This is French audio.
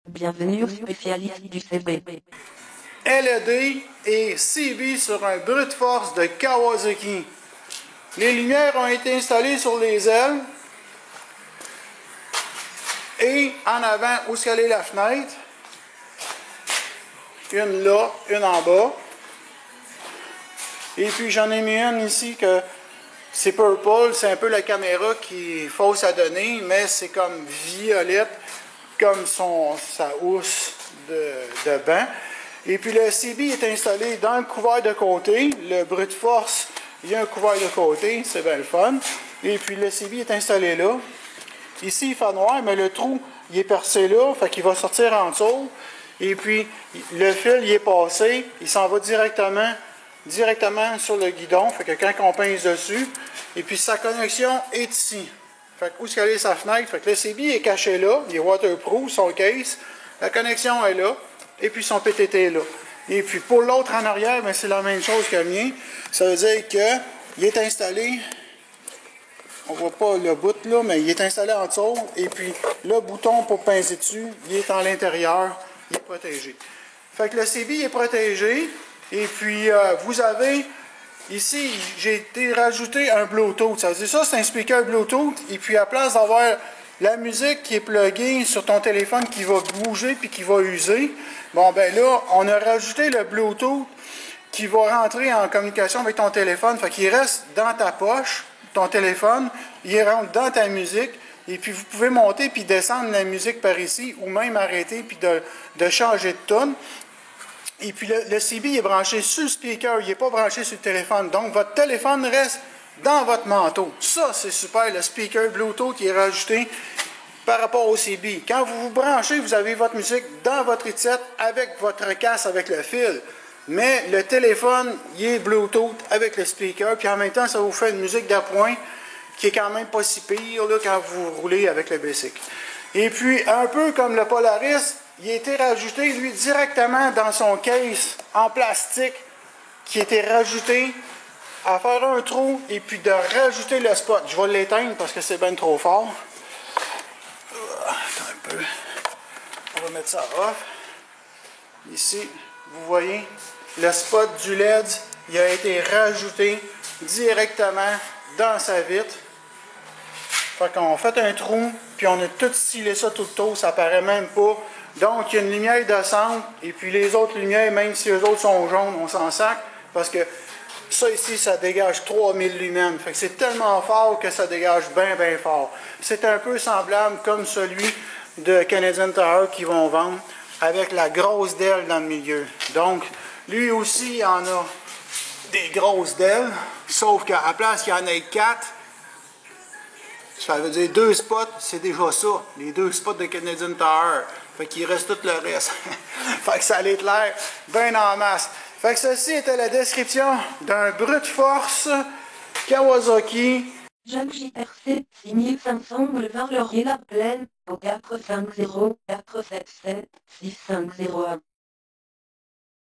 Bienvenue aux spécialistes du CB. LED et CB sur un brute force de Kawasaki. Les lumières ont été installées sur les ailes et en avant où est la fenêtre. Une là, une en bas. Et puis j'en ai mis une ici que c'est purple, c'est un peu la caméra qui est fausse à donner, mais c'est comme violette, comme sa housse de banc. Et puis le CB est installé dans le couvert de côté. Le brute force, il y a un couvert de côté, c'est bien le fun. Et puis le CB est installé là. Ici, il fait noir, mais le trou, il est percé là, fait qu'il va sortir en dessous. Et puis, le fil, il est passé, il s'en va directement sur le guidon, fait que quand on pince dessus, et puis sa connexion est ici. Fait que où est sa fenêtre? Fait que le CB est caché là, il est waterproof, son case, la connexion est là, et puis son PTT est là. Et puis pour l'autre en arrière, c'est la même chose que le mien. Ça veut dire qu'il est installé, on voit pas le bout là, mais il est installé en dessous, et puis le bouton pour pincer dessus, il est à l'intérieur, il est protégé. Fait que le CB est protégé, et puis vous avez, ici, j'ai été rajouter un Bluetooth. Ça veut dire ça, c'est un speaker Bluetooth, et puis à place d'avoir la musique qui est pluguée sur ton téléphone qui va bouger puis qui va user, bon ben là, on a rajouté le Bluetooth qui va rentrer en communication avec ton téléphone, fait qu'il reste dans ta poche, ton téléphone, il rentre dans ta musique, et puis vous pouvez monter puis descendre la musique par ici, ou même arrêter puis de changer de tune. Et puis le CB est branché sur le speaker, il n'est pas branché sur le téléphone. Donc votre téléphone reste dans votre manteau. Ça, c'est super. Le speaker Bluetooth qui est rajouté par rapport au CB. Quand vous vous branchez, vous avez votre musique dans votre headset avec votre casque, avec le fil. Mais le téléphone, il est Bluetooth avec le speaker. Puis en même temps, ça vous fait une musique d'appoint qui est quand même pas si pire là, quand vous roulez avec le bicycle. Et puis, un peu comme le Polaris, il a été rajouté, lui, directement dans son case en plastique qui a été rajouté à faire un trou et puis de rajouter le spot. Je vais l'éteindre parce que c'est bien trop fort. Attends un peu. On va mettre ça off. Ici, vous voyez, le spot du LED, il a été rajouté directement dans sa vitre. Fait qu'on fait un trou, puis on a tout stylé ça tout le tour, ça paraît même pas. Donc, il y a une lumière de centre, et puis les autres lumières, même si eux autres sont jaunes, on s'en sac, parce que ça ici, ça dégage 3000 lumens. Fait que c'est tellement fort que ça dégage bien, bien fort. C'est un peu semblable comme celui de Canadian Tire qu'ils vont vendre, avec la grosse dalle dans le milieu. Donc, lui aussi, il en a des grosses dalles, sauf qu'à la place qu'il y en ait 4, ça veut dire 2 spots, c'est déjà ça. Les 2 spots de Canadian Tire. Fait qu'il reste tout le reste. Fait que ça allait l'air bien en masse. Fait que ceci était la description d'un brute force Kawasaki. Jacques JRC, 6500 boulevard Laurier-la-Plaine, au 450 477 6501.